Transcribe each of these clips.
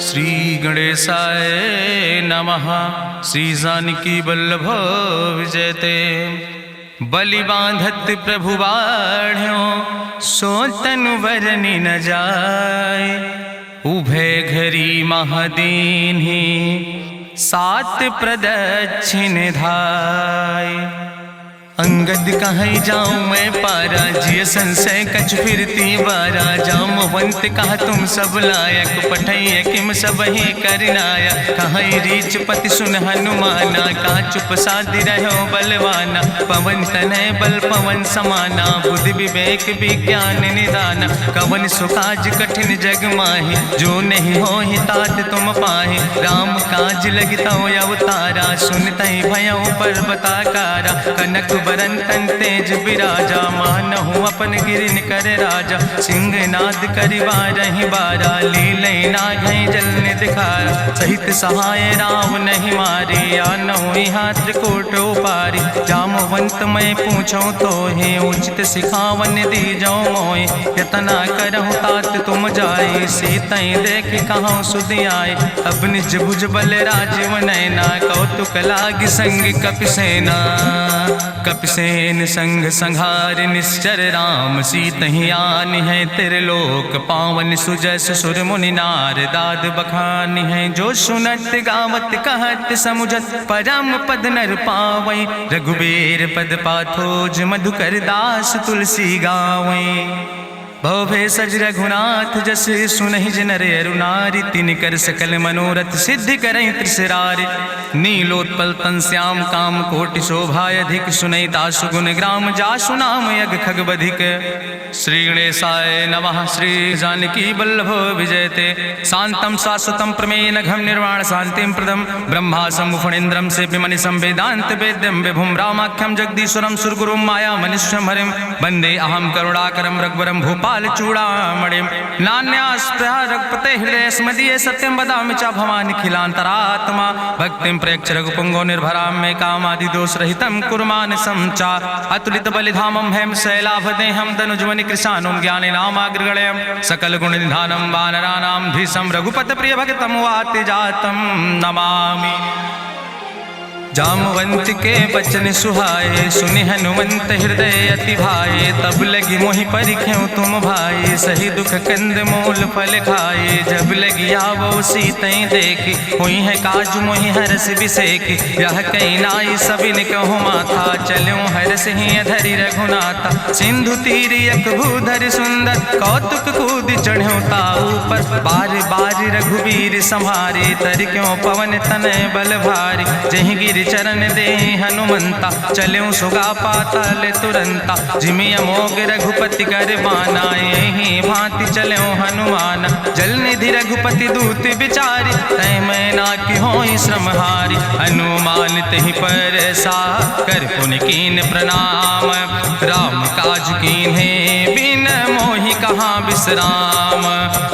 श्री गणेशाय नमः। श्री जानकी वल्लभ विजयते। बलि बांधत प्रभु बाढ़ो सो तनु बरनि न जाय। उभय घरी महादीन्हि सात प्रदक्षिण धाय। अंगद कहीं जाऊं मैं पारा जिय संशय कछ फिरती बारा। जामवंत कहा तुम सब लायक पठैय किम सब ही करनाया। कहीं रीच पति सुन हनुमाना कहा चुप साधि रहो बलवाना। पवन तनय बल पवन समाना बुद्धि विवेक विज्ञान निदाना। कवन सुकाज कठिन जग माहि जो नहीं हो ही तात तुम पाहि। राम काज लगता अवतारा सुनतहि भयो पर्वताकारा। कनक बरन तन तेज बिराजा मानहु अपन गिरिन कर राजा। सिंह नाद करिवा रही बारा लीलै नाघै जल दिखारा। सहित सहाय राम नहीं मारे आनहु हाथ कोट उपारी। जामवंत मैं पूछो तो हे उचित सिखावन दी जाओ मोय। यतना करहु तात तुम जाए सीतई देख कहूँ सुध आए। अब निज भुज बल राजीव नैना कौतुक लाग संग कपिसेना। कपिसेन संग संहार निश्चर राम सीतहि आनि है त्रिलोक पावन। सुजस सुर मुनि नार दाद बखानि है। जो सुनत गावत कहत समुझत परम पद नर पावै। रघुबीर पद पाथोज मधुकर दास तुलसी गावै। भवे सज रघुनाथ जस सुनहि जिनर अरुनारि। तिनकर सकल मनोरथ सिद्धि करहि त्रिसरारि। नीलोत्पल तन श्याम काम कोटि शोभाय अधिक। सुनहि तासु गुण ग्राम जासु नाम यज्ञ खग बधिक। श्री गणेशाय नमः। श्री जानकी वल्लभ विजयते। शांतम शाश्वतम प्रमेय नघम निर्वाण शांतिम प्रदम। ब्रह्मा शंभु फणीन्द्रम से विमनि संवेदांत वेद्यम विभुम रामाख्यम जगदीश्वरम सुरगुरुम माया मनुष्यम हरिम। वंदे अहम करुणाकरम रघुवरम भूपाल चूड़ामणिम। नान्यास्पृहा रघुपते हृदय स्मदीये सत्यम वदामि च भवानि खिलांतरात्मा। भक्तिम प्रयच्छ रघुपुंगो निर्भराम मे कामादि दोष रहितम कुर्मान् समचा। अतुलित बलिधामम हेम शैलाभदेहम दनुजवनि कृशानुम ज्ञानि नामाग्रगण्यम। सकल गुण निधानम वानराणाम धीशम रघुपत प्रिय भक्तम वाति जातम नमामि। जामवंत के बचन सुहाए सुनि हनुमंत हृदय अति भाए। तब लगी मोहि परिख्यों तुम भाई सही दुख कंद मूल फल खाए। जब लगी आवो सीतई देखी हुई है काज मोहि हरस बिसेखी। यह कई नाई सबिन कहु माथा चलूं हरस ही धरि रघुनाथा। सिंधु तीर यक भूधर सुंदर कौतुक कूद चढ़्यो ताऊ पर। बार बार रघुबीर संहारे तर क्यों पवन तनय बल भारी। जहि गिर चरण दे हनुमंता चल्यों सुगा पाताल तुरंता। जिमि अमोघ रघुपति कर बाना यही भांति चल्यों हनुमान। जल निधि रघुपति दूत बिचारी तय मैं ना कि होई श्रमहारी। हनुमान तहि पर सा कर पुनि कीन प्रणाम। राम काज कीन्हे बिन मोहि कहाँ विश्राम।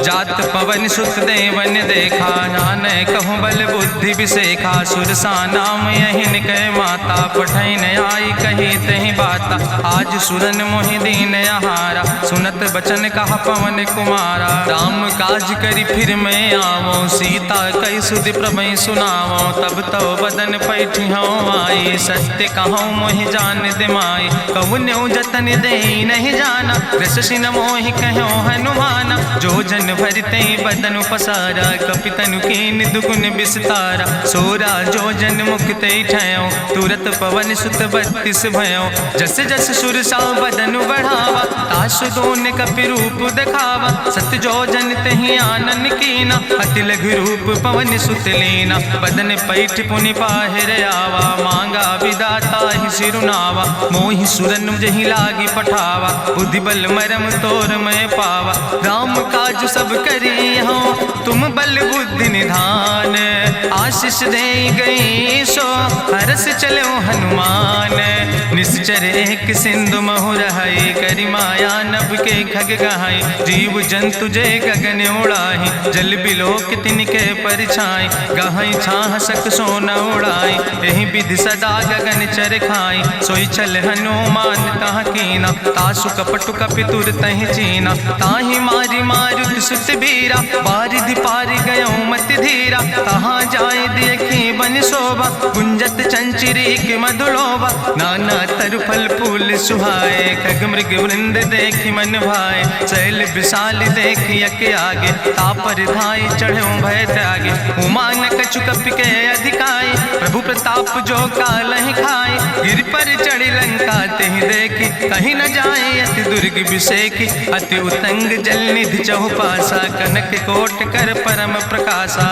जात पवन सुत देवन देखा नानय कहूँ बल बुद्धि विसेखा। सुरसा नाम यहिन कह माता पठैन आई कही तहि बाता। आज सुरन मोहि दीन आहारा सुनत बचन कहा पवन कुमारा। राम काज करि फिर मैं आवो सीता कई सुधि प्रभै सुनावो। तब तो बदन पैठियो आई सत्य कहूँ मोहि जान दिमाई। कहुन्यो जतन दे नहीं जाना रससिन मोहि कहो हनुमाना। जो जन भरते बदन पसारा कपितनु कीन दुगुन विस्तारा। सोरा जो जन मुक्ते ठयो तुरत पवन सुत 32 भयो। जस जस सुरसा बदन बढ़ावा तासु दोन कपि रूप दिखावा। सत जो जन तहि आनन कीना अति लघु रूप पवन सुत लीना। बदन पैठ पुनि पाहिर आवा मांगा विदाता ही सिरुनावा। मोहि सुरन जहि लागी पठावा बुद्धि बल मरम तोर मैं पावा। राम काज सब करी हो तुम बल बुद्धि निधान। आशीष दे गई सो हरस चलो हनुमान। निश्चर एक सिंधु महु रहाई करि माया नभ के खग गहाई। जीव जंतु जे गगन उड़ाही जल बिलोक तिनके परिछाई। गहाई छाह सक सोन उड़ाई यही विधि सदा गगन चर खाई। सोई चल हनुमान तहाँ कीना तासु कपटु कपि तुर तहि चीना। ताहि मारी मारुत सुत बीरा बारिधि पारि गयो मति रघुबीरा, तहाँ जाए देखी बन शोभा, गुंजत चंचरी के मधुलोभा, नाना तरु फल फूल सुहाए, खग मृग वृंद देखी मन भाए, शैल विशाल देखी यके आगे, तापर धाय चढ़ो भय त्यागे, उमान कछु कपि के अधिकाई, प्रभु प्रताप जो कालहि खाए, गिर पर चढ़ी लंका तेहि देखी, कहीं न जाए अति दुर्ग विषेखी, अति उतंग जल निधि चहुपासा, कनक कोट कर परम प्रकाशा,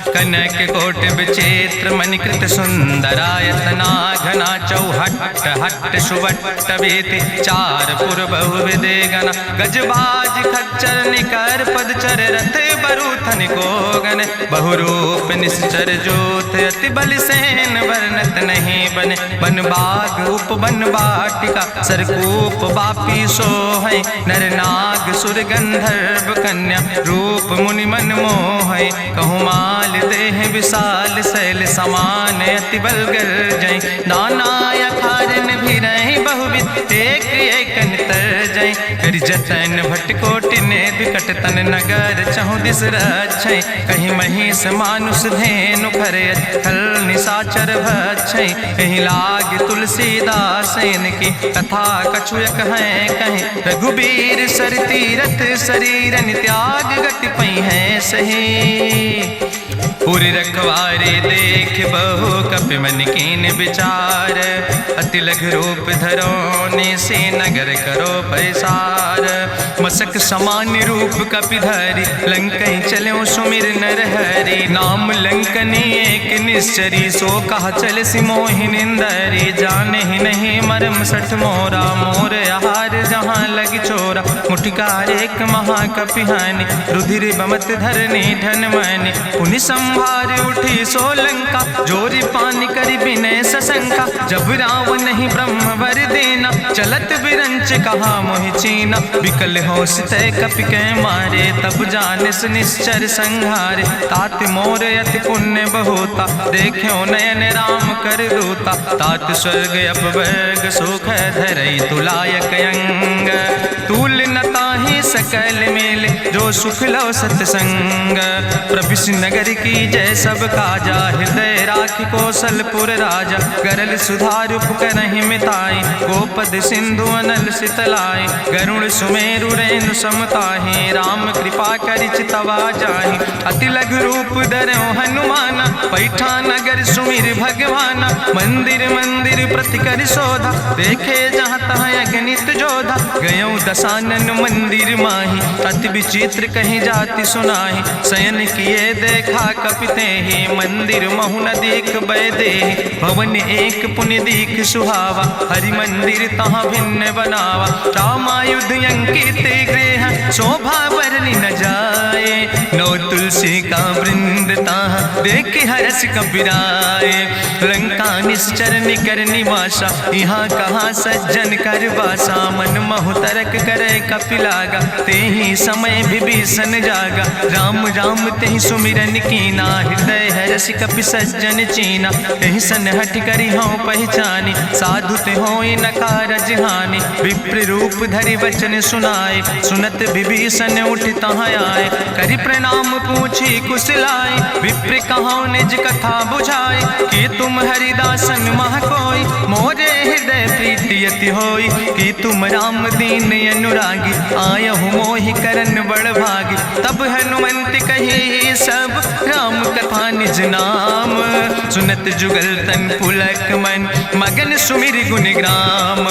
कनक कोट विचित्र मणिकृत सुंदरायतना, घना चौहट्ट हट्ट सुवट्ट वेति, चार पुर बहु विदे गण, गजबाज खच्चर निकर पदचर, रथ बरूथन को गण, बहुरूप निश्चर जोत, अति बल सेन वर्णत नहीं बने, बन बाग उप बन बाटिका, सरकूप बापी सोहै, नर नाग सुर गंधर्व कन्या, रूप मुनि मन मोहै, कहूँ माल देह विशाल शैल समान, अति बल गर्जै, नाना अखारन भी रही बहुविध, एक एक तर जय, कर जतन भटकोटि ने विकट तन नगर, चहु दिस रक्षै, कहीं महिष मानुष धेनु खरे, खल निशाचर भक्षै, कहीं लाग तुलसीदास इनकी, कथा कछुयक है कहीं, रघुबीर सर तीरथ शरीरन त्याग गति पई है सही, पूरी रखवारे देख बहु कपि मन कीन विचार, अति लघु रूप धरोने से नगर करो पैसार, मसक समान रूप कपि धरि, लंकई चलो सुमिर नर हरि, नाम लंकनी एक निश्चरी, सो कहा चल सिमोहि निंदरी, जाने ही नहीं मरम सठ मोरा, मोर आहार जहाँ लग चोरा, मुठिकार एक महाकपिहानि, रुधिर बमत धरनी धन मनि, पुनि संभार उठी सोलंका, जोरी पानी करी विनय सशंका, जब रावण नहीं ब्रह्म वर देना, चलत बिरंच कहा मोहि चीना, विकल होश तय कपि के मारे, तब जानिस निश्चर संहारे, तात मोर अति पुण्य बहुता, देख्यो नयन राम कर दूता, तात स्वर्ग अपवर्ग सुख धरई तुलायक अंग, तूल न ताहि सकल मेल, जो सुख लो सत्संग, प्रभिस नगर की जय सब काजा, हृदय राखि कौशलपुर राजा, गरल सुधार उपकरहि मिताई, गोपद सिंधु अनल सितलाई, गरुड़ सुमेरु रेणु समताहि, राम कृपा करि चितवा जाहि, अति लघु रूप धरौ हनुमाना, पैठा नगर सुमिर भगवाना, मंदिर मंदिर प्रति कर शोधा, देखे जहाँ तहाँ अगणित जोधा, गयौ दशानन मंदिर माही, अति विचित्र कहीं जाति सुनाही, शयन किए देखा कपिते ही, मंदिर महु न देख बैदे, भवन एक पुण्य दीख सुहावा, हरि मंदिर तहाँ भिन्न बनावा, रामायुध अंकित गृह, शोभा बरली न जाए, नौ तुलसी का वृंद तहाँ देख हरस कपिराए, लंका निश्चर निकर निवासा, यहाँ कहाँ सज्जन कर बासा, मन महु तरक करे कपिलागा, ते ही समय विभीषण जागा, राम राम तेहि सुमिरन कीना, हृदय हरस कपि सज्जन चीना, तेहि सन हठ करी हूँ पहचानी, साधु ते होई न कारज हानि, विप्र रूप धरि वचन सुनाए, सुनत विभीषण उठ तहाँ आए, करि प्रणाम पूछी कुशलाए, विप्र कहाँ निज कथा बुझाए, कि तुम हरिदासन मह कोई, मोरे हृदय प्रीति अति होई, कि तुम राम दीन अनुरागी, आयहु मोहि करन बड़ भागी, तब हनुमंत कही सब राम कथा निज नाम, सुनत जुगल तन पुलक मन, मगन सुमिर गुण ग्राम,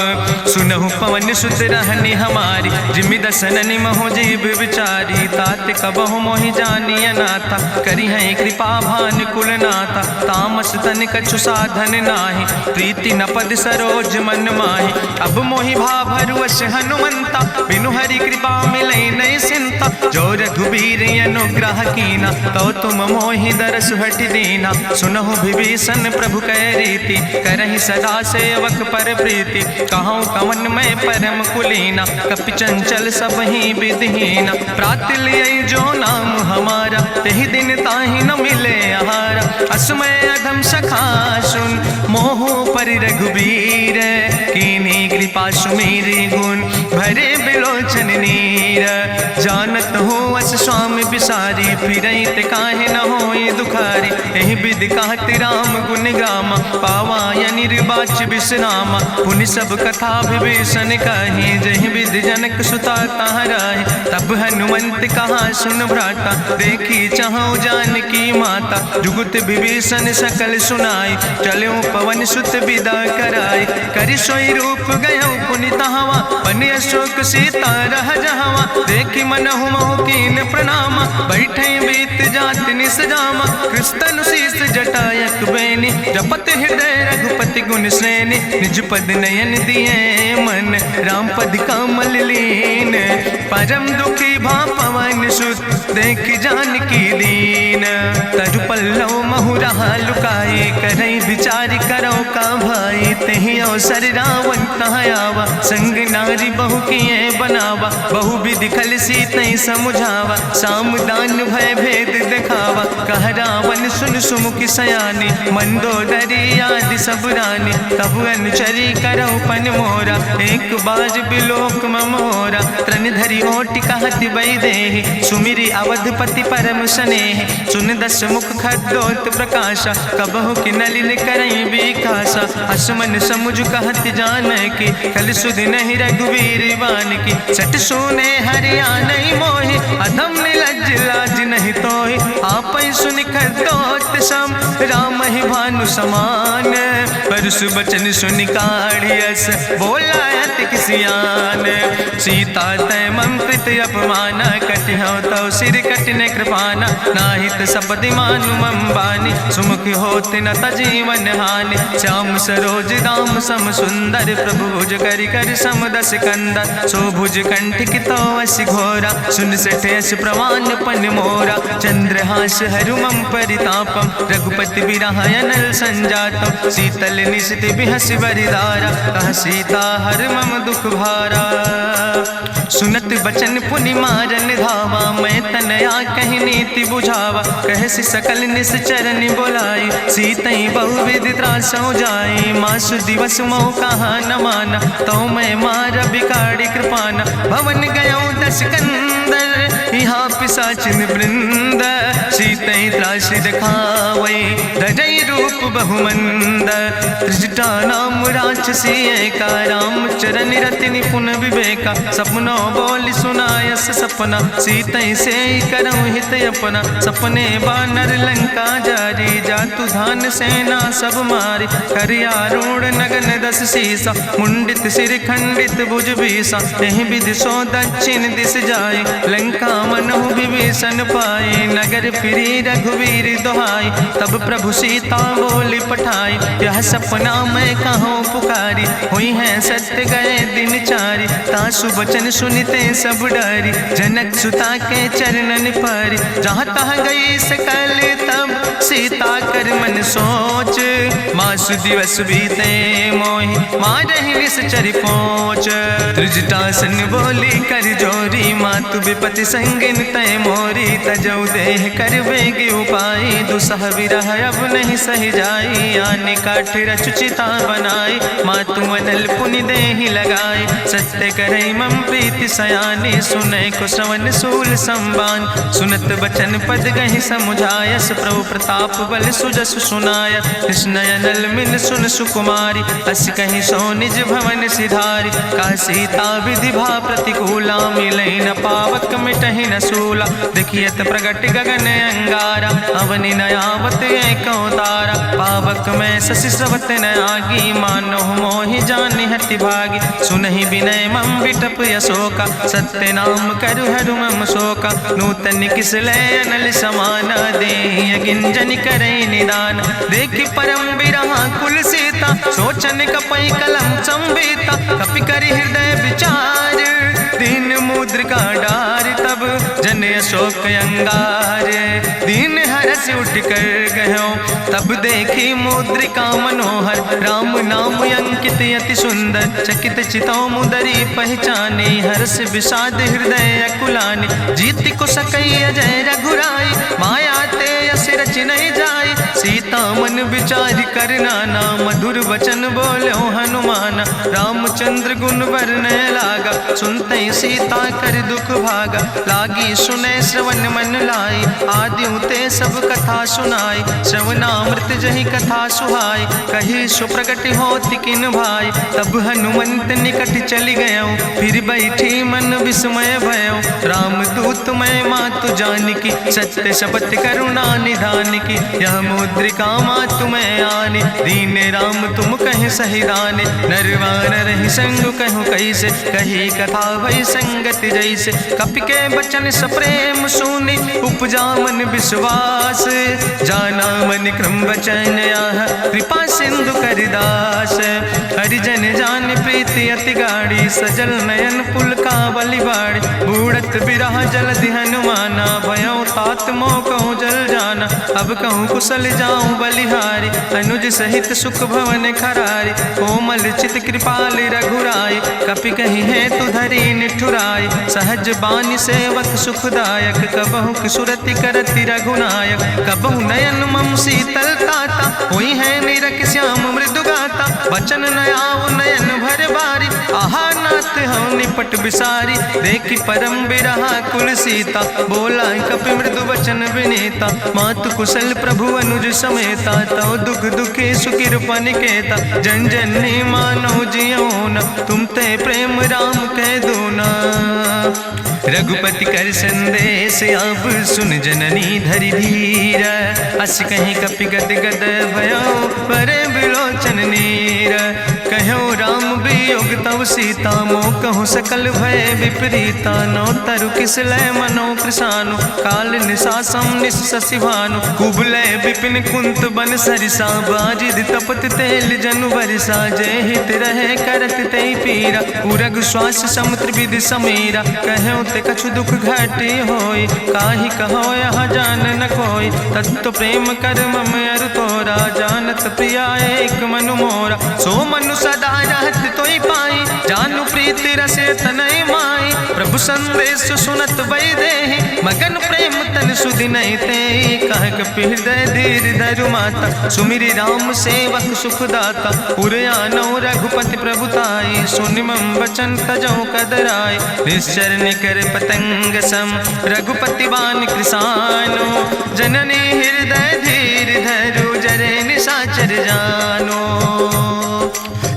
सुनहु पवन सुत रहनी हमारी, जिमि दसननि महो जीव विचारी, तात कबहु मोहि जानी अनाथा, करी है कृपा भान कुल नाथा, तामस तन कछु साधन नाही, प्रीति न पद सरोज मन माही, अब मोहि भाभरुवश हनुमंता, बिनु हरि कृपा मिलै नहीं सिंता, जो रघुबीर अनुग्रह कीना, तो तुम मोहि दरस हट दीना, सुनहु विभीषण प्रभु कै रीति, करहि सदा सेवक पर प्रीति, कहूँ कवन मैं परम कुलीना, कपि चंचल सब ही विधिहीना, प्रात लियै जो नाम हमारा, तेहि दिन ताहि न मिले आहारा, असमय अधम सखा सुन, मोहु पर रघुबीर, कीन्ही कृपा सुमेरि गुण, भरे बिलोचन नीर, जानत हो अस स्वामी बिसारी, फिरई ते काहे न होई दुखारी। एहि विधि कहत राम गुण गामा, पावा निर्बाच बिसरामा। पुनि सब कथा विभीषण कही, जहि विधि जनक सुता कहाँ रहे। तब हनुमंत कहा सुन भ्राता, देखी चाहूँ जानकी माता। जुगुत विभीषण सकल सुनाई, चलो पवन सुत विदा कराई। करि सोई रूप गयो पुनि तहवा, बन अशोक सीता रह जहवा। देखी मनहु महु कीन प्रणामा, बैठे बीत जात निस जामा। कृष्ण शीस जटायक बेनी, जपत हृदय रघुपति गुण श्रेणी। निज पद नयन दिए मन, राम पद कमल लीन। परम दुखी भा पवन सुत, देख जानकी दीन। तरु पल्लव महु रहा लुकाई, करई विचार करो का भाई। तेहि अवसर रावण तहाँ आवा, संग नारी बहु किए बनावा। बहु विधि खल सीतै समुझावा, साम दान भय भेद दिखावा। कह रावण सुन सुमुखी सयानी, मंदोदरी आदि सब रानी। तब अनुचरी करो पन मोरा, एक बार बिलोक ममोरा। त्रन धरि ओटि कहत वैदेही, सुमिरी अवधपति परम स्नेह। सुन दस मुख खद्योत प्रकाशा, कबहु कि नलिन करई विकासा। असमन समुझ कहत जानकी, कल सुध नहीं रघुवीर बान की। सट सुने हरियाणई मोहि, अधम निलज्ज लाज नहीं तोहि। आपै सुनि खद्योत सम, राम ही भानु समान। परसु बचन सुनि काढ़ियस, बोला अति किसियान। सीता तै मम कृत अपमाना, कटिहौ तौ सिर कटिन कृपाना। नाहित सपदि मानु मम बानी, सुमुख होत न तजीवन हानि। श्याम सरोज दाम सम सुंदर, प्रभु भुज करि कर सम दस कंदर। सो भुज कंठ कितो अस घोरा, सुन सठेस प्रमाण पन मोरा। चंद्रहास हरु मम परितापम, रघुपति बिरहायनल संजातम। शीतल निशित बिहस बरिदारा, कह सीता हर मम दुख भारा। सुनत बचन पुनि मारन धावा, मैं तनया कहि नीति बुझावा। कहसि सकल निश्चरन बोलाई, सीतई बहुविधि त्रासौ जाई। मासु दिवस मोह कहा न माना, तो मैं मार बिकाड़ी कृपाना। भवन गयो दस कंदर, यहाँ पिशाचिन वृंद। सीतई त्रास दिखावई, धजई रूप बहुमंद। त्रिजटा नाम राक्षसी एका, राम चरण रति निपुण विवेका। सपनो बोल सुनायस सपना, सीतई से करऊँ हित अपना। सपने बानर लंका जारी, जातु धान सेना सब मारी। करियारूढ़ नगन दस सीसा, मुंडित सिर खंडित भुज बीसा। एहि विधि सो दक्षिण दिस जाय, लंका मनहु विभीषण पाए। नगर फिरी रघुवीर दोहाई, तब प्रभु सीता बोली पठाई। यह सपना मैं कहूँ पुकारी, हुई है सत्य गए दिन चारी। तासु बचन सुनते सब डरी, जनक सुता के चरणन पर। जहाँ तहाँ गई सकल तब, सीता कर मन सोच। मासु दिवस बीते मोहि, मारहि निश्चर पहुँच। त्रिजटासन बोली कर जोरी, मातु विपति संगिन तय मोरी। तजौ देह कर बेगी उपाय, दुसह विरह अब नहीं सही जाई। आने काठ रचुचिता बनाई, मातु मनल पुनि देहि लगाई। सत्य करई मम प्रीति सयानी, सुनै को श्रवण सूल संबान। सुनत बचन पद गहि समुझायस, प्रभु प्रताप बल सुजस सुनाय। कृष्णयनल मिन सुन सुकुमारी, अस कहि सो निज भवन सिधारी। का सीता विधि भा प्रतिकूला, मिलई न पावक मिटहि न सूला। देखियत प्रगट गगन अंगारा, अवनि नयावत एक तारा। पावक में शशि स्रवत न आगी, मानो मोहि जानि हटि भागी। सुनहि विनय मम विटप यशोका, सत्य नाम करु हरु मम शोका। नूतन किस लय अनल समाना, देहि गिंजन करई निदान। देखि परम बिरहा कुल सीता, सोचन कपई कलम संवेता। कपि करि हृदय विचार, दीन मुद्रिका डार। तब जन अशोक अंगार, दीन हरस उठ कर गयो। तब देखी मुद्रिका मनोहर, राम नाम अंकित अति सुंदर। चकित चितौ मुदरी पहचानी, हर्ष विषाद हृदय अकुलानी। जीत को सकई अजय रघुराई, माया ते यस रच नहीं जाई। सीता मन विचार कर नाना, मधुर वचन बोलो हनुमाना। रामचंद्र गुण वर्णय लागा, सुनते सीता कर दुख भागा। लागी सुने श्रवण मन लाई, आदि ते सब कथा सुनाई। श्रवणामृत जहि कथा सुहाई, कही सुप्रगट होति किन भाई। तब हनुमंत निकट चली गयो, फिर बैठी मन विस्मय भयो। राम दूत मैं मातु जानकी, सत्य शपथ करुणा निधान की। यह मुद्रिका मातु मैं आने, दीन राम तुम कहे सही दाने। नरवान रही संग कहूँ कैसे, कही कथा भई संगति जैसे। कपि के बचन सप्रेम सुनी, उपजा मन विश्वास। जाना मन क्रम वचन आह, कृपा सिंधु करिदास। हरिजन जान प्रीति अति गाढ़ी, सजल नयन पुलकावली बाड़ी। बूढ़त बिरह जलधि हनुमाना, भयो तात मोह कहूँ जल जाना। अब कहूँ कुशल जाऊँ बलिहारी, अनुज सहित सुख भवन खरारी। कोमल चित कृपाल रघुराई, कपि कही है तु धरी निठुराई। सहज बानी सेवक सुखदायक, कबहु किशुरति करति रघुनायक। कबहु नयन मम शीतल ताता, हुई है निरख श्याम मृदु गाता। बचन न आव नयन भर बारी, आहा नाथ हम निपट बिसारी। देखी परम बिरहा कुल सीता, बोला कपि मृदु वचन विनीता। मातु कुशल प्रभु अनुज समेता, तव दुख दुखी सुकृपा निकेता। जन जननी मानो जियो न, तुम ते प्रेम राम कह दो ना। रघुपति कर संदेश अब सुन जननी धरि धीर। अस कहीं कपि गद गद भयो, परे बिलोचन नीर। कहो राम वियोग तव सीता, मोह कहूँ सकल भय विपरीता। नौ तरु किस लय मनो कृशानु, काल निशासम निशि भानु। कुबलय विपिन कुंत बन सरिसा, बाजिद तपत तेल जनु बरिसा। जय हित रहे करत ते पीरा, उरग श्वास समुद्र विधि समीरा। कहो ते कछु दुख घटी होई, काहि कहो यहाँ जान न कोई। तत्व प्रेम कर मम अरु तोरा, जानत प्रिया एक मनु मोरा। सो मनु सदा रहत तोई पाई, जानु प्रीति रसे तनय माई। प्रभु संदेश सुनत वै देहि, मगन प्रेम तन सुधि नहीं ते। कह कपि हृदय धीर धरु माता, सुमिरि राम सेवक सुखदाता। उर आनो रघुपति प्रभुताई, सुनि मम वचन तजौ कदराई। निश्चर निकर पतंग सम, रघुपति बान कृसानो। जननी हृदय धीर धरु, जरे निशाचर जानो।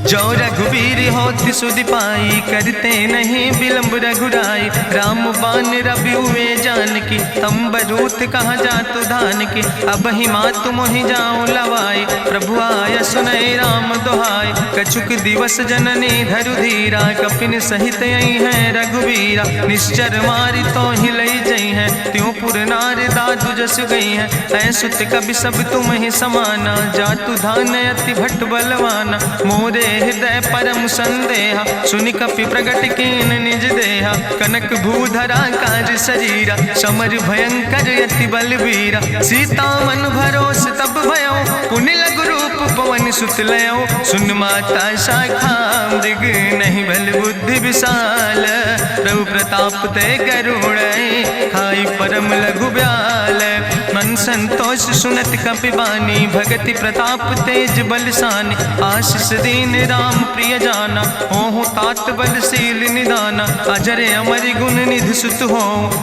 जो रघुवीर होति सुधि पाई, करते नहीं विलंब रघुराई। राम बान रवि हुए जानकी, तंबरूथ कहाँ जातु धान की। अब ही मातु मोहि जाऊँ लवाई, प्रभु आय सुनय राम दुहाई। कछुक दिवस जननी धरु धीरा, कपिन सहित यही है रघुवीरा। निश्चर मारी तो ही लई जई है, त्यों पुर नार दादु जस गई है। ऐसुत कवि सब तुम ही समाना, जातु धान अति भट्ट बलवाना। मोरे हृदय परम संदेहा, सुनि कपि प्रगट कीन निज देहा। कनक भूधरा काज शरीरा, समर भयंकर अति बलवीरा। सीता मन भरोस तब भयो, पुनि लघु रूप पवन सुत लयो। सुन माता शाखा मृग, नहीं बल बुद्धि विशाल। प्रभु प्रताप ते गरुड़, खाई परम लघु ब्याल। मन संतोष सुनत कपि बानी, भगति प्रताप तेज बलसानी। आशीष दीन राम प्रिय जाना, ओहु तात बलशील निदाना। अजर अमर गुण निधि सुत हो,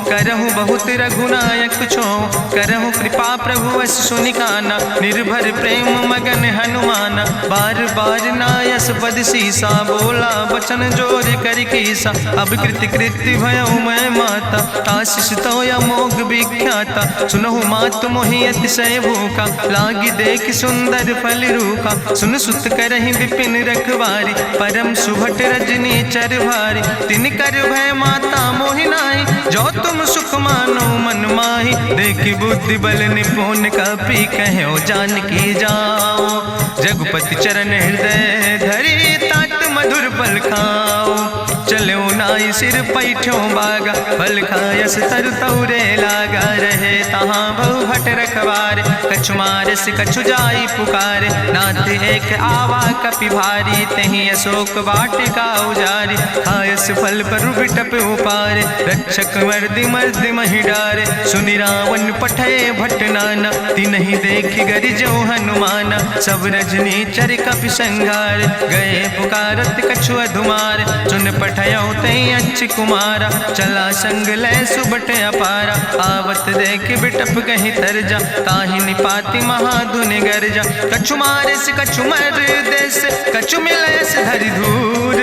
करहु बहुत रघुनायक छो। करहु कृपा प्रभु अस सुनिकाना, निर्भर प्रेम मगन हनुमाना। बार बार नायस पद सीसा, बोला बचन जोर कर कीसा। अब कृति कृति भयो मैं माता, आशीष तो अमोघ विख्याता। सुनहु मातु मोहि अतिशय भूखा, लागी देख सुंदर फल रूखा। सुन सुत करहि विपिन रखवारी, परम सुभट रजनी चर भारी। तिन कर भय माता मोहि नाहि, जो तुम सुख मानो मन माहि। देखि बुद्धि बल निपुण कपि, कहो जानकी जाओ। रघुपति चरण हृदय धरि, तात मधुर फल खाओ। चलो नाई सिर पैठों बागा, फल खायस तरु तौरे लागा। रहे तहाँ बहु भट रखवारे, कछु मारस कछु जाई पुकारे, नाथ एक आवा कपि भारी, तहीं अशोक वाटिका उजारी, खायस फल पर बिटप उपारे, रक्षक मर्दि मर्दि महि डारे, सुनि रावण पठय भट नाना, तिन्हि देखि गरिजौ हनुमाना, सब रजनी चर कपि संघार, गए पुकारत कछु अधुमार, सुन पठयौ तहीं अच्छ कुमारा, चला संग लै सुबट अपारा, आवत देख बिटप कहीं तरजा, ताहि निपाति महाधुनि गर्जा, कछु मारिस कछु मर देस, कछु मिलयस धरि धूर,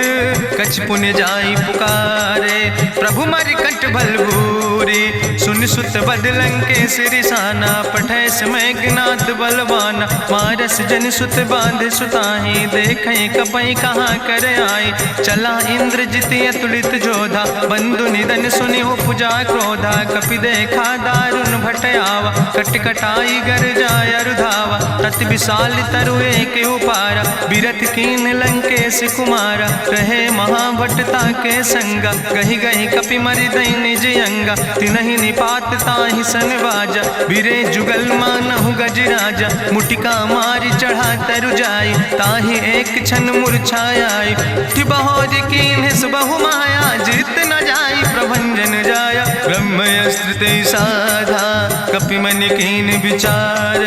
कछ पुण्य जाई पुकारे, प्रभु मरि कंठ बल भूरी, सुन सुत बद लंकेश रिसाना, पठय समय ज्ञात बलवाना, मारस जन सुत बांध सुताहि, देखें कपई कहाँ कर आए, चला इंद्रजित अतुलित जोधा, बंधु निधन सुनि उपजा क्रोधा, कपि देखा दारुण भट आवा, कट कटाई गर जाय रुधावा, तत विशाल तरु एक उपारा, बिरथ कीन लंकेश कुमारा, रहे महाभटता के संगा, गहि गहि कपि मरि दई निज अंगा, तिन्हि निपात ताहि सन बाजा, बिरे जुगल मानहु गजराजा, मुटिका मारि चढ़ा तरु जाई, ताहि एक क्षण मूर्छाई, बहोर कीन्हिस बहु माया, जीत न जाई प्रभंजन जाया, ब्रह्मस्त्र ते साधा, कपि मन कीन विचार,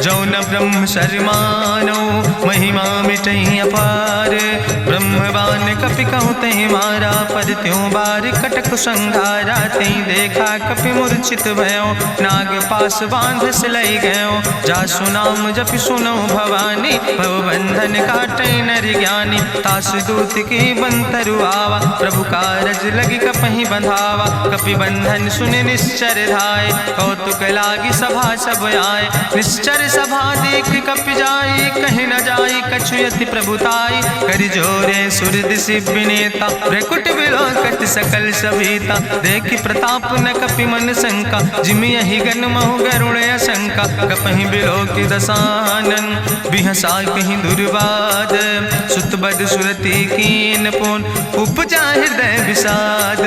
जौ न ब्रह्म शर्मानो, महिमा मिटई अपार, ब्रह्मवान कपि कहु तहि मारा, पर त्यों बार कटक संघारा, तई देखा कपि मूर्छित भयो, नाग पास बांध सिलई गयो, जासु नाम जपि सुनो भवानी, भव बंधन काटई नर ज्ञानी, तासु दूत की बंतरु आवा, प्रभु कारज लगी कपहि बंधावा, कपि बंधन सुनि निश्चर धाय, कौतुक लागी सभा सब आए, निश्चर सभा देख कपि जाई, कहीं न जाई कछु यति प्रभुताई, कर जोरे सुर दिसि विनेता, भ्रकुट विलोकत सकल सभीता, देखि प्रताप न कपि मन शंका, जिमि यहि गन महु गरुण शंका, कपहि बिलोकि दसानन, बिहसा कहीं दुर्वाद, सुत बद सुरति कीन पुन, उपजा हृदय विषाद,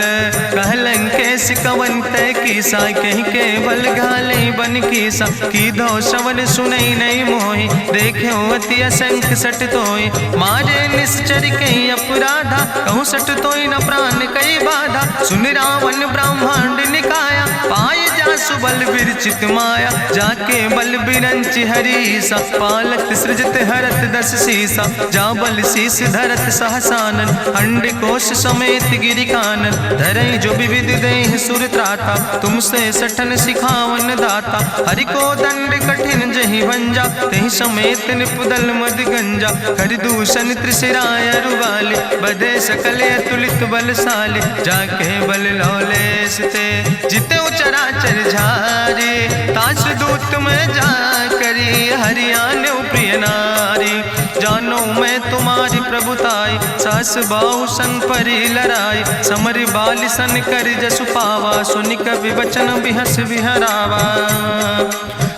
कहलन केस कवन तय कीसा, कहीं केवल घाले बन कीसा, की दो श्रवण सुनई नहीं मोहि, देखे अति असंख सट तोय, मारे निश्चर कहीं अपराधा, कहूँ सट तोय न प्राण कई बाधा, सुन रावण ब्रह्मांड निकाया, पाय जासु बल विरचित माया, जाके बल बिरंचि हरीसा, पालत सृजत हरत दस सीसा, जा बल शीस धरत सहसानन, अंड कोश समेत गिरि कानन, धरई जो विविध देह सुर त्राता, तुमसे सठन सिखावन दाता, हरि को दंड कठिन जहि भंजा, तहि समेत निपुदल मद गंजा, कर दूषण त्रिशिराय रुवाले, बधे सकल अतुलित बलशाले, जाके बल लौलेस ते, जिते चराचर झारे, तास दूत में जा करी, हरियाणा प्रिय नारी, जानो मैं तुम्हारी प्रभुताई, सास बाहु सन परी लड़ाई, समर बाल सन कर जसु पावा, सुनि कवि वचन बिहस विहरावा,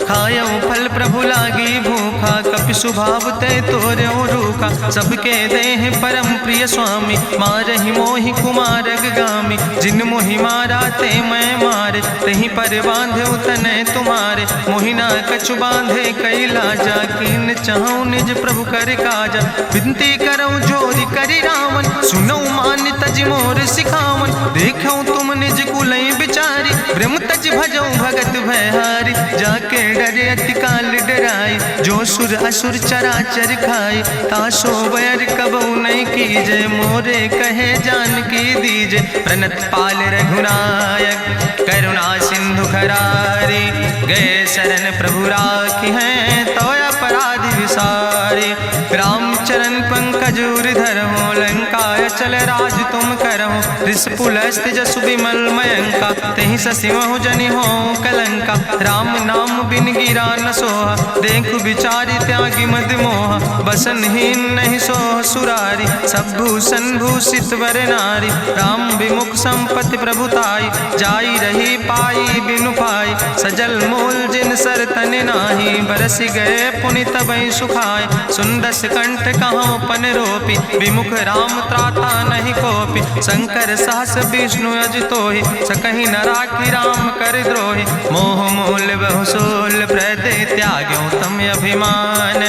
खायो फल प्रभु लागी भूखा, कपि स्वभाव ते तोर्यो रूखा, सबके देह परम प्रिय स्वामी, मारहि मोहि कुमार गामी, जिन मोहि मारा ते मैं मारे, तहीं पर बांधे तने तुम्हारे, मोहिना कछु बांधे कई लाजा, कीन चाहूं निज प्रभु कर काजा, विनती करऊं जोरी करी रावण, सुनऊ मान तज मोर सिखावन, देखऊं तुम निज कुलई बिचारी, ब्रह्म तज भजऊं भगत भयहारी, जाके डरे अति काल डराई, जो सुर असुर चराचर खाई, तासो बैर कबऊ नहीं कीजे, मोरे कहे जान की दीजे, प्रणत पाल रघुनायक करुणा सिंधु खरारी, गए शरण प्रभु राखी हैं तो अपराध विसारी, रामचरण पंकज उर धरहु, लंकाय चल राज तुम करहु, रिसपुलस्त जसु विमल मयंका, तेहि ससिमहु जनि हो कलंका, राम नाम बिन गिरा न सोहा, देखु बिचारी त्यागी मद मोहा, बसनहीन नहीं सोह सुरारी, सब भूषण भूषित वर नारी, राम विमुख संपत्ति प्रभुताई, जाई रही पाई बिनु पाई, सजल मूल जिन सर तन नाही, बरस गए पुनि तबहि सुखाए। सुंदस कंठ कहाँ पन रोपी, विमुख राम त्राता नहीं कोपी। शंकर सहस विष्णु अजितोहि, सकहि न राखी राम कर द्रोहि। मोह मूल बहुसूल प्रदे त्याग्यो तम अभिमान।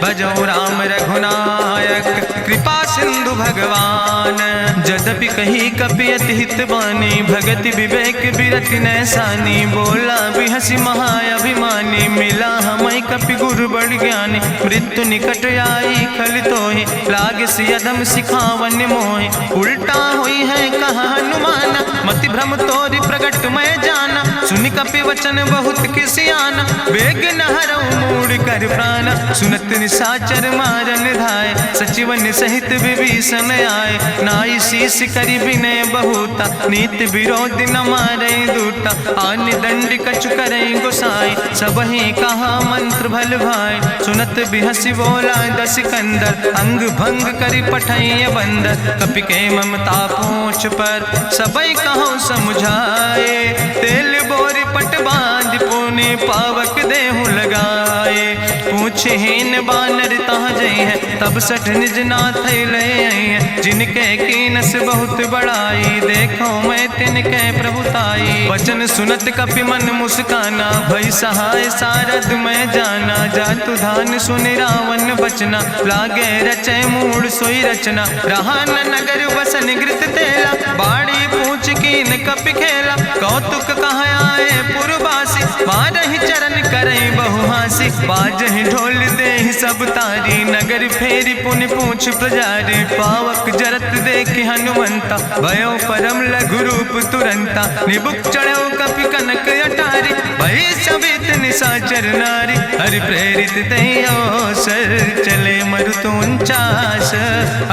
भजो राम रघुनायक कृपा सिंधु भगवान। यद्यपि कही कपि अति हित बानी, भगति विवेक बिरति नैसानी। बोला बिहसी महाअभिमानी, मिला हमै कपि गुरु बड़ ज्ञानी। मृत्यु निकट आई खल तोहि, लागे सियदम सिखावन मोहि। उल्टा हुई है कहा हनुमाना, मति भ्रम तोरि प्रगट मैं जाना। सुनि कपि वचन बहुत किसियाना, बेग न हरऊ मूढ़ कर प्राण। सुनत निशाचर मारन धाय, सचिवन सहित विभीषण आए। नाई शीस करि विनय बहुता, नीति विरोध न मारे दूता। आन दंड कछु करे गोसाई, सबहि कहा मंत्र भल भाई। सुनत बिहसी बोला दस कंदर, अंग भंग करि पठैय बंदर। कपि के ममता पूछ पर, सबई कहो समुझाए। तेल बोरी पट बांध पुनि पावक देहु लगाए। पूछहीन बानर तहाँ जई है, तब सठ निज नाथ ले आई है। जिनके कीनस बहुत बड़ाई, देखो मैं तिनके प्रभुताई। वचन सुनत कपि मन मुस्काना, भई सहाय सारद मैं जाना। जातु धान सुनि रावण बचना, लागे रचे मूढ़ सोई रचना। रहा न नगर बसन घृत तेला, बाड़ी पूछ कीन कपि खेला। कौतुक कहाँ आए पुरवासी, मारहि चरण करई बहु हासी। बाजहि ढोल देहि सब तारी, नगर फेरी पुनि पूछ प्रजारी। पावक जरत देखि हनुमंता, भयो परम लघु रूप तुरंता। निबुक चढ़ो कपि कनक अटारी, भई सबित निशाचर नारी। हरि प्रेरित देहि अवसर, चले मरुत 49।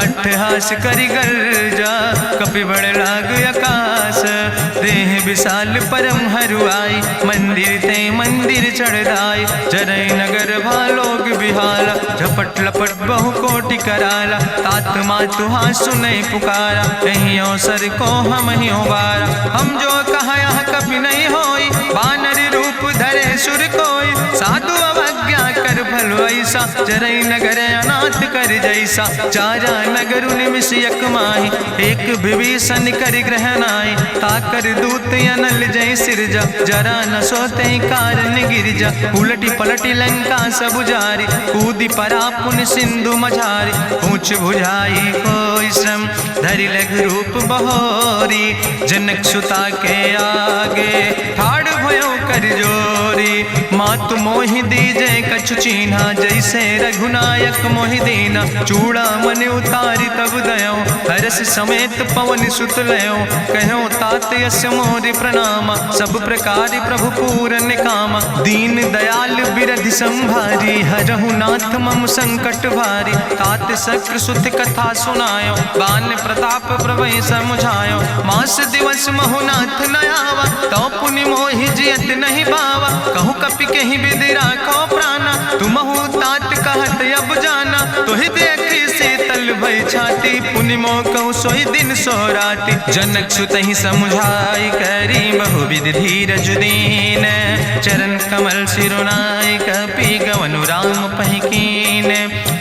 अट्ठहास करि गर्जा, कपि बड़ लाग आकाश। देह विशाल परम हरुआई, मंदिर ते मंदिर चढ़ाई। जरई नगर भालोग बिहाला, झपट लपट बहु कोटि कराला। तात मातु हाँ सुनै पुकारा, यही अवसर को हम ही उबारा। हम जो कहा यहाँ कभी नहीं होई, बानर रूप धरे सुर कोई। साधु अवज्ञा कर भल ऐसा, जरई नगर अनाथ कर जैसा। चारा नगर निमिष यक माही, एक विभीषण कर ग्रह नाई। ताकर दूत अनल जय सिरजा, जरा न सोते कारण गिरजा। उलटी पलटी लंका सब जारी, कूदी परा पुन सिंधु मझारी। पूछ बुझाई कोई श्रम, धरि लघु रूप बहोरी। जनक सुता के आगे, ठाड़ भयो कर जोरी। मातु मोहि दीजे कछु चीन्हा, जैसे रघुनायक मोहि दीना। चूड़ा मन उतारी तब दयो, हरस समेत पवन सुत लयो। कहो तात यस मोरि प्रणामा, सब प्रकार प्रभु पूरन कामा। दीन दयाल बिरधि संभारी, हरहु नाथ मम संकट भारी। तात शक्र सुत कथा सुनायो, बान प्रताप प्रभु समुझायो। मास दिवस महु नाथ न आवा, तो पुनि मोहि जियत नहीं बावा। कहु कपि कहीं विधि राखो प्राणा, तुमहु तात कहत अब जाना। तुहि देखी शीतल भई छाती, पुनि मोह कहु सोई दिन सो राति। जनक सुतहि समुझाई, करी बहुविधि धीरज दीन। चरण कमल सिरुनाई, कपि गवनु राम पहि कीन।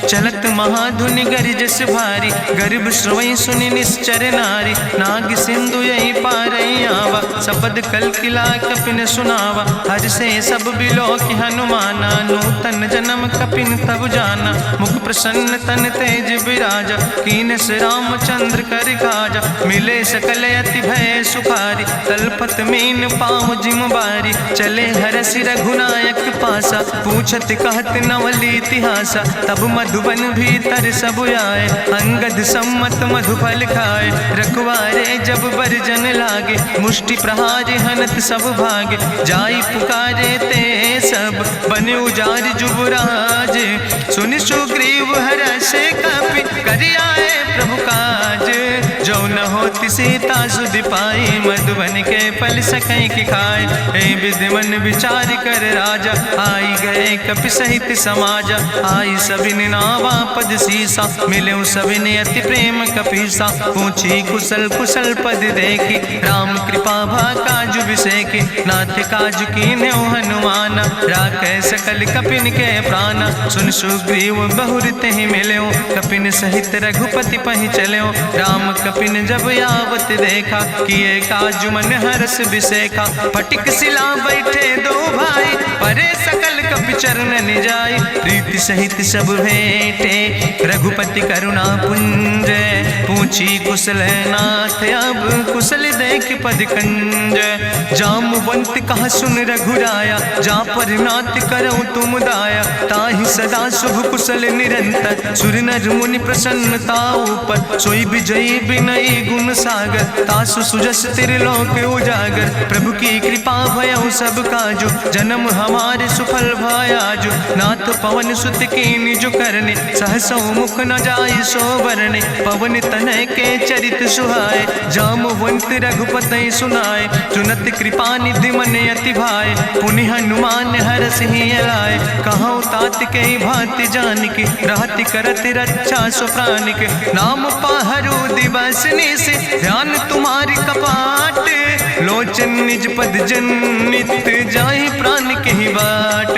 चलत महाधुनि गरिजस भारी, गर्भ श्रवई सुनि निश्चर नारी। नाग सिंधु यही पारई आवा, सबद कल किला कपिन सुनावा। हर से सब बिलो कि हनुमाना, नूतन जन्म कपिन तब जाना। मुख प्रसन्न तन तेज विराजा, कीनस रामचंद्र कर काजा। मिले सकल अति भय सुखारी, तलपत मीन पाँव जिम बारी। चले हरसि रघुनायक पासा, पूछत कहत नवल इतिहासा। तब मधुबन भीतर सब आए, अंगद सम्मत मधुफल खाए। रखवारे जब बरजन लागे, मुष्टि प्रहारे हनत सब भागे। जाई पुकारे ते सब, बने उजार जुबराज। सुनि सुग्रीव हर्षे कपि, करि आए प्रभु काज। जो न होति सीता सुध पाई, मधुबन के फल सकई की खाए। ए विधि मन विचार कर राजा, आई गए कपि सहित समाजा। आई सबिन नावा पद सीसा, मिले सबिन अति प्रेम कपीसा। पूछी कुशल कुशल पद देखी, राम कृपा भा काजु विसेखी। नाथ काजु कीन्हे हनुमान, राखे सकल कपिन के प्राण। सुन सुग्रीव बहुर तेहि मिल्यो, कपिन सहित रघुपति पहि चल्यो। राम कपिन जब आवत देखा, किए काजु मन हरस विसेखा। फटिक सिला बैठे दो भाई, परे सकल कपि चरण जाय। प्रीति सहित सब भेंटे, रघुपति करुणा पुंज। पूछी कुशल नाथ, अब कुशल देख पद कंज। जामवंत कहा सुन रघुराया, जा पर नाथ करऊं तुम दाया। ताहि सदा शुभ कुशल निरंतर, सुर नर मुनि प्रसन्नता ऊपर। सोई विजयी विनयी गुण सागर, तासु सुजस त्रिलोक उजागर। प्रभु की कृपा भयउ सब काजु, जन्म हमारे सुफल भयाजु। नाथ पवन सुत कीन्हि जो करने, सहसौ मुख न जाय सो बरने। पवन तनय के चरित सुहाए, जामवंत रघुपति सुनाए। चुनत कृपा निधि मन अति भाए, पुनि हनुमान हरषि लाए। कहौं तात के भांति जानकी, रहति करत रक्षा सो प्राणिक। नाम पाहरु दिवस निश, ध्यान तुम्हारी कपाट। लोचन निज पद जनित, जाहि प्राण के ही बाट।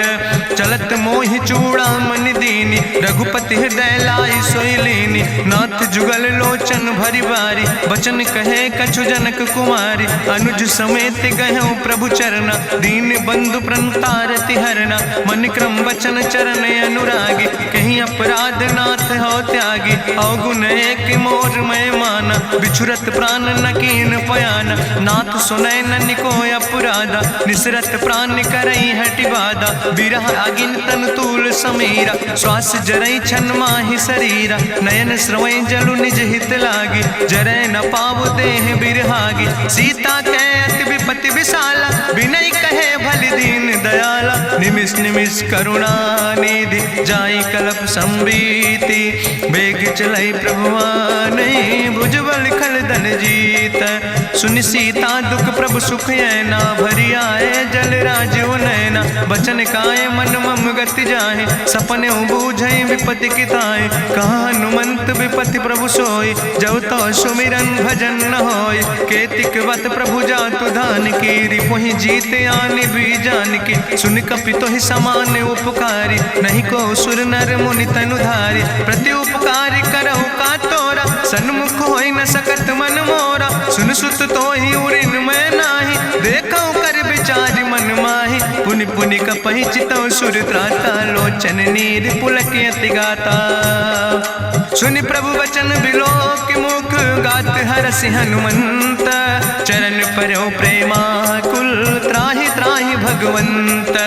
चलत मोहि चूड़ामणि दीनी, रघुपति हृदय लाई सोई लीनी। नाथ जुगल लोचन भरि बारी, बचन कहे कछु जनक कुमारी। अनुज समेत गहऊँ प्रभु चरना, दीन बंधु प्रणतारति हरना। मन क्रम वचन चरण अनुरागी, कहीं अपराध नाथ हो त्यागी। अवगुण एक मोर मैं माना, बिछुरत प्राण न कीन पयाना। नाथ सुनय ननि को अपराधा, निसरत प्राण करई हटि बाधा। बिरह अगिन तन तूल समीरा, श्वास जरई छन माहि शरीरा। नयन श्रवई जलु निज हित लागी, जरय न पाव देह बिरहागी। सीता के अति विपति विशाला, विनय कहे भलि दीन दयाला। निमिष निमिष करुणा निधि, जाई कलप संबीति। बेग चलई प्रभुआनहि, भुजबल खल धन जीत। सुनि सीता दुख प्रभु सुख ऐना, भरि आए जल राजो नैना। बचन काए मन मम गति जाहे, सपने बूझई विपति किताए। कहा हनुमंत विपति प्रभु सोई, जब तो सुमिरन भजन न होय। केतिक वत प्रभु जातु धान की, रिपुहि जीत आने भी जान की। सुन कपि तोहि समान उपकारी, नहीं को सुर नर मुनि तनु धारी। प्रति उपकारी करहु का तोरा, सन्मुख होई न सकत मन मोरा। सुन सुत तोहि उरिन मैं नाही, देखौ कर विचार मन माही। पुनि पुनि कपहि चितौ सुर त्राता, लोचन नीर पुलक अति गाता। सुनि प्रभु वचन बिलोक मुख, गात हरषि हनुमंत। चरण परौ प्रेमाकुल, त्राहि त्राहि भगवंत।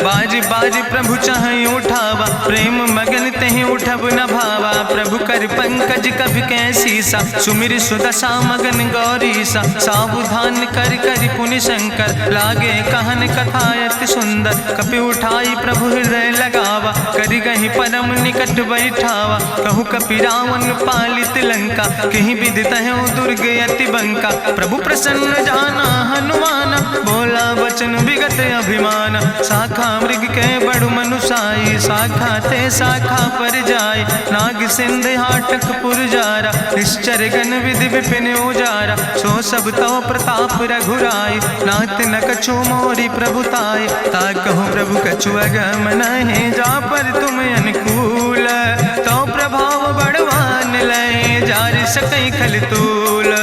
बाज बाज प्रभु चाहि उठावा, प्रेम मगन तेहि उठब न भावा। प्रभु कर पंकज कभि कैसीसा, सुमिर सुदशा मगन गौरीसा। सावधान कर कर पुनि शंकर, लागे कहन कथा अति सुंदर। कपि उठाई प्रभु हृदय लगावा, करि गहि परम निकट बैठावा। कहु कपि रावण पालित लंका, कहि विधि तहु दुर्ग अति बंका। प्रभु प्रसन्न जाना हनुमाना, बोला वचन विगत अभिमान। शाखा मृग के बड़ु मनुसाई, शाखा ते शाखा पर जाय। नाग सिंध हाटक पुरजारा, निश्चर गण विधि विपिन उजारा। सो सब तव प्रताप रघुराई, नाथ न कछु मोरी प्रभुताई। ताकहु प्रभु कछु अगम नहीं, जा पर तुम अनुकूल। तो प्रभाव बड़वान लय, जार सकई खल तूल।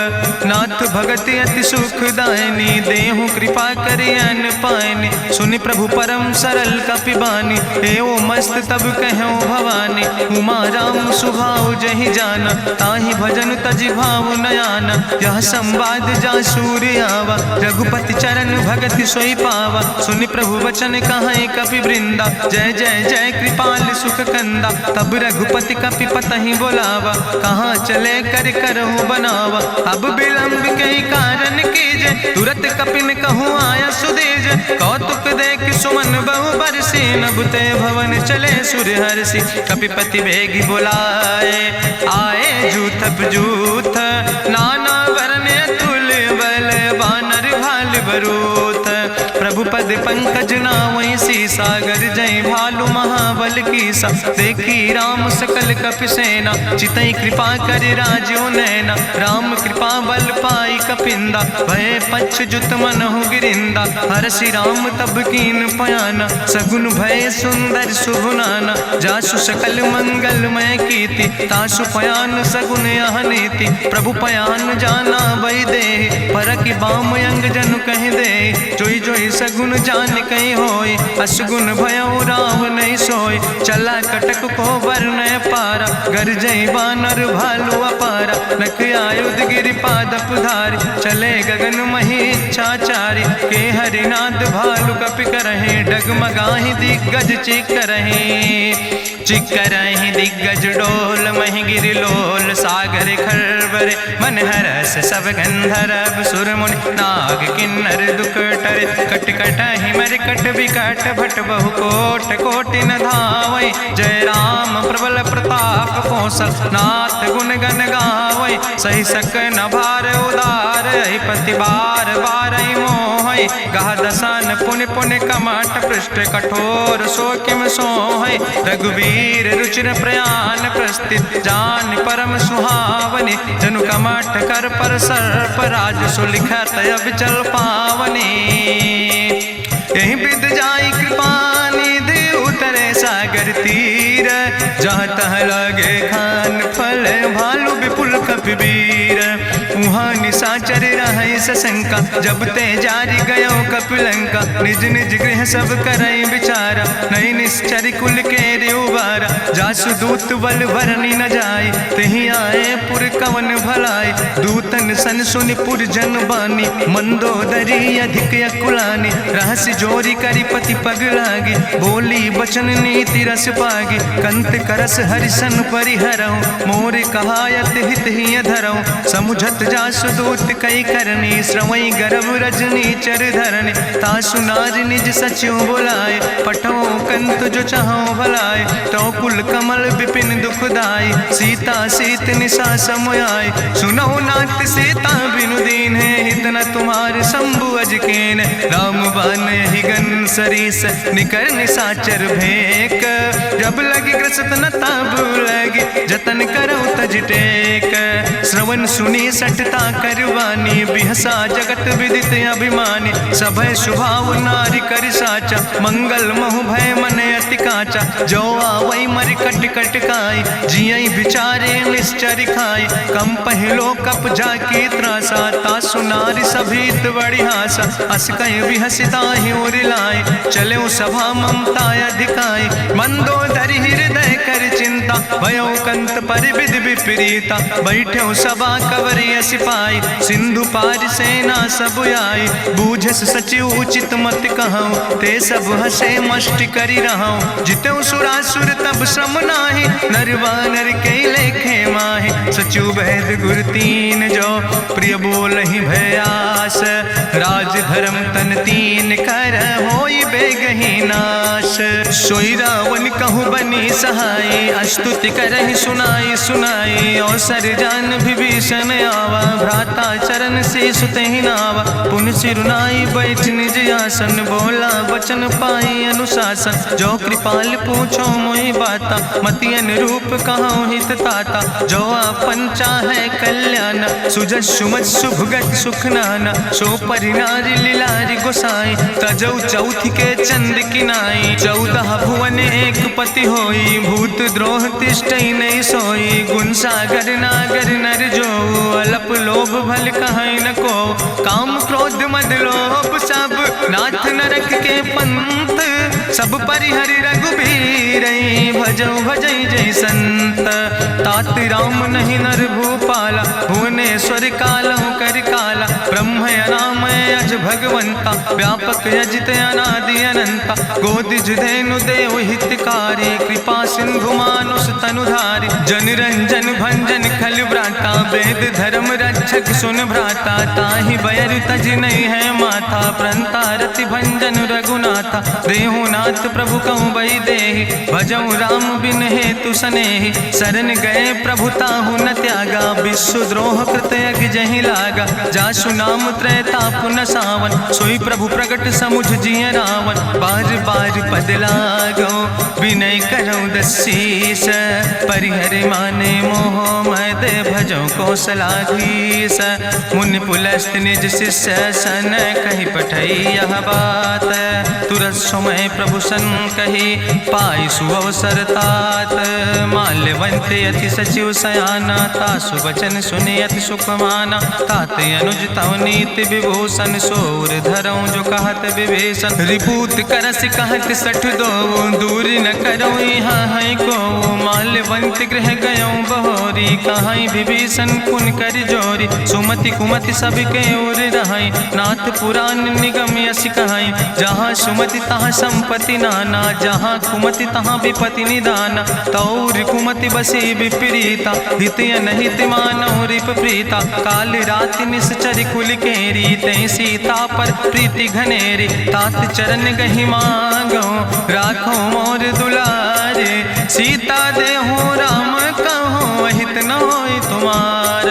नाथ भगति अति सुखदायनी, देहु कृपा करि अन पायनि। सुनि प्रभु परम सरल कपिबानी, एवं मस्त तब कहूँ भवानी। उमा राम सुभाव जहि जाना, ताहि भजन तजि भाव नयाना। यह संवाद जा सूर्य आवा, रघुपति चरण भगति सोई पावा। सुनि प्रभु वचन कहाई कपि वृंदा, जय जय जय कृपाल सुख कंदा। तब रघुपति कपि पतहि बोलावा, कहाँ चले कर करहु बनावा। अब विलंब कई कारण कीजे, तुरत कपिन कहूँ आया सुदेज। कौतुक देख सुमन बहु बरसी, नभते भवन चले सूर्य हर्षि। कपिपति बेगी बुलाए, आए जूथ जूथ नाना वरने बरूथ। प्रभु पद पंकज नावै सीसा, गर्जै भालु महाबल कीसा। देखी राम सकल कपि सेना, चितई कृपा कर राजो नैना। राम कृपा बल पाई कपिंदा, भय पच्छ जुत मनहु गिरिंदा। हरषि राम तब कीन पयाना, सगुन भय सुंदर शुभ नाना। जासु सकल मंगलमय कीर्ति, तासु पयान सगुन यह नीति। प्रभु पयान जाना भई दे, परखि बाम अंग जनु कहि दे। जोई जोई सगुन जान कहीं होय, असगुन भयो राम नहीं सोय। चला कटक को वर्ण पारा, गर्जई बानर भालू अपारा। नख आयुध गिरि पादप धारी, चले गगन मही इच्छाचारी। के हरिनाद भालु कपि करहि, डगमगाहि दिग्गज चिकरहि। चिकरहि दिग्गज डोल, महि गिरि लोल सागर खरबरे। मन हरस सब गंधर्व सुर मुनि, नाग किन्नर दुख टरे। कट कटहि मरकट विकट, भट बहु कोट कोटि न धावै। जय राम प्रबल प्रताप कौशल, नाथ गुण गण गावै। सही सक न भार उदार, पति बार बार मोहै। गह दसन पुनि पुनि कमठ, पृष्ठ कठोर सो किम सोहै। रघुवीर रुचिर प्रयाण प्रस्थित, जान परम सुहावनी। जनु कमठ कर पर सर्प, राज सुलिखत अविचल पावनी। यही विद जाई कृपा निधि, उतरे सागर तीर। जहाँ तह लगे खान फल, भालु विपुल कपिवीर। उहाँ निशाचर रहै सशंका, जब ते जारी गयो कपिलंका। निज निज गृह सब करई विचारा, नहीं निश्चर कुल के उबारा। जासु दूत बल भरनी न जाय, तेहि आए पुर कवन भलाई। दूतन सन सुनि पुर जन बानी, मंदोदरी अधिक अकुलानी। रहस्य जोरी करि पति पग लागी, बोली बचन नीति रस पागी। कंत करस हरिसन परिहरऊँ, मोर कहायत हित ही धरऊँ। समुझत जासु दूत कई करनी, श्रवई गर्भ रजनी चर धरनी। तासु नार निज सचिव बुलाए, पठो कंत जो चाहो भलाए। तो कुल कमल विपिन दुखदाई, सीता सीत निशा समयाय। सुनो नाथ सीता बिनु दीन है, हित न तुम्हार शंभु अजकेन। राम बान ही गन सरीस, निकर निशाचर भेक। जब लगी ग्रसत न तब लगी, जतन करो तज टेक। श्रवण सुनी सठता करवानी, बिहसा जगत विदित अभिमानी। सभय स्वभाव नारी कर साचा, मंगल महु भय मन अति काचा। जो आवै मर कट कट काई, जियई बिचारे निश्चर खाई। कम पहलो कप जाकी त्रासा, तासु नारी सभीत बड़ी हासा। अस कहीं बिहसिता ही उरिलाए, चले सभा ममता अधिकाई। मंदोदरी हृदय कर चिंता, भयो कंत पर विधि विपरीता। बैठो सभा कवरिय सिपाही, सिंधु पार सेना सब आई। बूझस सचिव उचित मत कहूँ, ते सब हसे मष्ट करी रहूँ। जितऊ सुरासुर तब श्रम नाही, नर वानर के लेखे माहि। सचिव वैद गुर तीन जो, प्रिय बोलहि भयास। राज धर्म तन तीन कर, होई बेगहि नाश। सोई रावण कहूँ बनी सहाय, अस्तुति करहि सुनाई सुनाई। अवसर जान विभीषण आवा, भ्राता चरण से सुतहि नावा। पुन सिरुनाई बैठ निज आसन, बोला वचन पाई अनुशासन। जो कृपाल पूछो मोहि बाता, मति अनुरूप कहूँ हित ताता। जो आपन चाहे कल्याण, सुजस सुमत शुभगत सुख नाना। सो परिनारी लीलारी गोसाई, तजौ चौथ के चंद किनाई। 14 भुवन एक पति होई, भूत द्रोह तिष्ठई नहीं सोई। गुण सागर नागर नर जो, अलप लोभ भल कहीं न को। काम क्रोध मद लोभ सब, नाथ नरक के पंथ। सब परिहरि रघुबीर, भजौ भजै जय संत। तात राम नहीं नर भूपाला, भुवनेश्वर कालहु कर काला। ब्रह्म अनामय अज भगवंता, व्यापक अजित अनादि अनंता। गोदिज धेनु देव हितकारी, कृपा सिंधु मानुष तनुधारी। जन रंजन भंजन खल व्राता, वेद धर्म रक्षक सुन भ्राता। ताहि बैर तज नहीं है माथा, प्रंता रति भंजन रघुनाथा। देहु नाथ प्रभु कहूँ बही देहि, भजऊ राम बिन हेतु सनेहि। शरण गए प्रभु ताहु न त्यागा, विश्व द्रोह कृत यज्ञ जहि लागा। जासु नाम त्रैताप न सा, सावन, सोई प्रभु प्रगट समुझ जिय रावण। बार बार पद लागो विनय करो दसीस, परिहर माने मोह मद भजो कौशलाधीश। मुनि पुलस्त निज शिष्य सन कही पठई यह बात, तुरत समय प्रभु सन कही पाई सुअवसर तात। माल्यवंत अति सचिव सयाना, तासु वचन सुनि अति सुख माना। तात अनुज तव नीति विभूषण, सोर धरऊं जो कहत विभीषण। रिपूत करस कहत सठ दो, दूर न करो यहाँ है को। माल्यवंत गृह गयों बहोरी, कहाई विभीषण पुन कर जोरी। सुमति कुमति सबके ओर रहाई, नाथ पुराण निगम यश कहाई। जहाँ सुमति तहाँ संपत्ति नाना, जहाँ कुमति तहाँ विपत्ति निदाना। तौर कुमति बसी विपरीता, हित अनहित मानव रिप प्रीता। काल रात निश्चर कुल केरी, तै सीता पर प्रीति घनेरी। तात चरण गहि मांगो, राखो मोर दुलारे। सीता देहो राम कहो, हित न होय तुम्हार।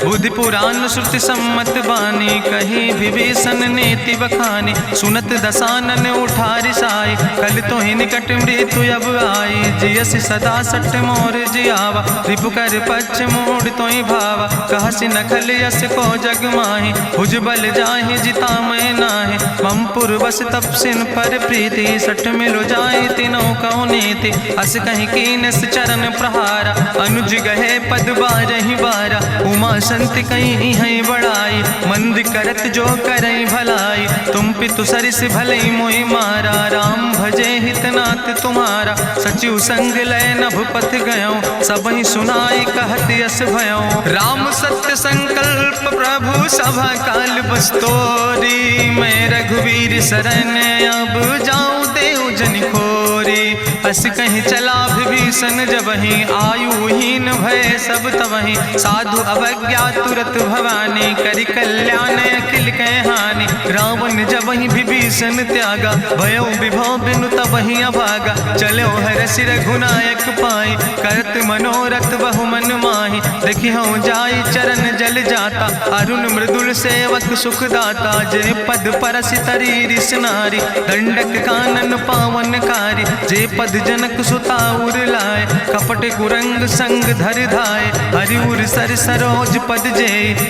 बुद्धि पुराण श्रुति सम्मत बानी, कही विभीषण नीति बखानी। सुनत दसानन उठारि साई, कल तो ही निकट मृत्यु अब आई। जियस सदा सट मोर जियावा, रिपु कर पक्ष मोड़ तो ही भावा। कहसि नखल यस को जग माहि, भुज बल जाहि जिता मैं नाहि। मम पुरबस तपसिन पर प्रीति, सठ मिलो जाहि तिनो कौ नीति। अस कहीं कीनस चरण प्रहारा, अनुज गहे पद बारहि बारा। उमा संति कहीं है बड़ाई, मंद करत जो करई भलाई। तुम पितु सरिस भलई मोहि मारा, राम भजे हितनाथ तुम्हारा। सचिव संग लय नभ पथ गयो, सबहि सुनाई कहत यस भयो। राम सत्य संकल्प प्रभु सभा काल बस्तोरी। मैं रघुवीर शरण अब जाऊं देव जन खोरी। अस कहीं चला विभीषण जबहि, आयुहीन भय सब तबहि। साधु अवज्ञा तुरत भवानी, करि कल्याण अखिल कै हानि। रावण जबहि विभीषण त्यागा, भयो विभव बिनु तबहि अभागा। चलो हरषि रघुनायक पाई, करत मनोरथ बहु मन माहि। देखियो जाई चरण जल जाता, अरुण मृदुल सेवक सुख दाता। जे पद परसि तरी रिस नारी, दंडक कानन पावन कारी। जे पद जनक सुता उर लाए, कपट कुरंग संग धर धाय। हरिउर सर सरोज पद जे,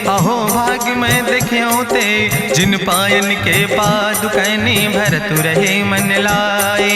अहो भाग्य मैं देखियो ते। जिन पायन के पादुकैनी, भरतु रहे मन लाए।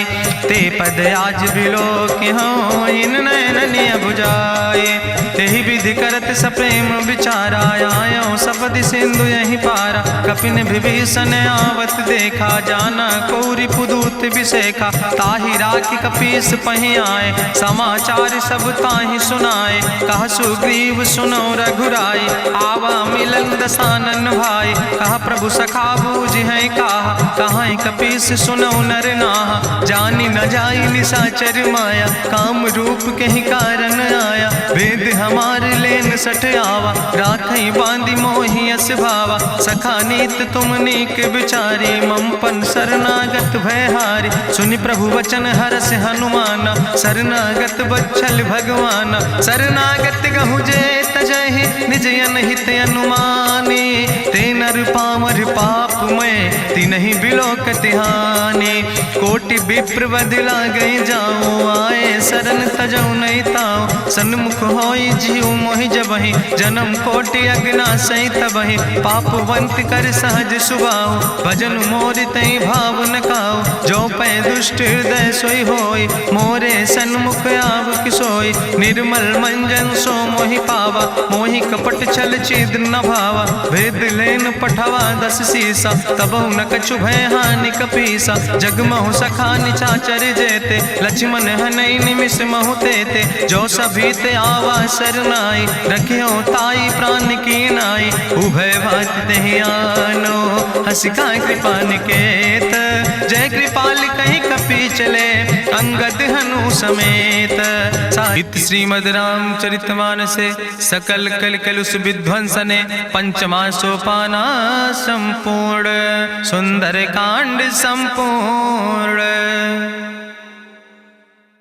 ते पद आज बिलोक हो, इन नयन बुझाए। तेहि विधि करत सप्रेम विचारा, आयो सपदि सिंधु यही पारा। कपिन विभीषण आवत देखा, जाना कौरि पुदूत विशेखा। ताहि राखि कपीस पहि आए, समाचार सब ताहि सुनाए। कहा सुग्रीव सुनो रघुराई, आवा मिलन दसानन भाई। कहा प्रभु सखा बूझ है कहा, कहाँ कपीस सुनो नर नाहा। जानी न जाई निशाचर माया, काम रूप के ही कारण आया। वेद हमार लेन सठ आवा, राखई बांधी मोहि यस भावा। सखा नीत तुम नीक विचारी, मम पन शरणागत भयहारी। सुनि प्रभु वचन हरस हनुमाना, शरणागत बच्छल भगवाना। शरणागत गहु जे तजहि, निज अनहित अनुमानी। ते नर पामर पाप में, तिन्हि बिलोकति हानि। कोटि विप्र बदला गई जाऊं, आए शरण तजऊ नहीं ताऊं। सन्मुख होई जीव मोहि जबहि, जन्म कोटि अग्ना सही तबहि। पापवंत कर सहज सुभाऊ, भजन मोर तई भाव न काऊ। जो पै दुष्ट हृदय सोई होई, मोरे सन्मुख आव किसोई। निर्मल मंजन सो मोहि पावा, मोहि कपट छल छिद्र न भावा। भेद लेन पठवा दस सीसा, तबहु न कछु भय हानि कपीसा। जगमहु सखा निचाचर जेते, लक्ष्मण हनई निमिष महु तेते। जो सभी ते आवा सरनाई, रखियो ताई प्राण की नाई। उभय भात तेहि आनो, हसिका कृपा निकेत। जय कृपाल कहीं कपी चले, अंगद हनु समेत। साहित्य श्रीमद् रामचरितमानसे, सकल कल कलुष विध्वंसने। पंचमा सोपाना संपूर्ण, सुंदर कांड संपूर्ण।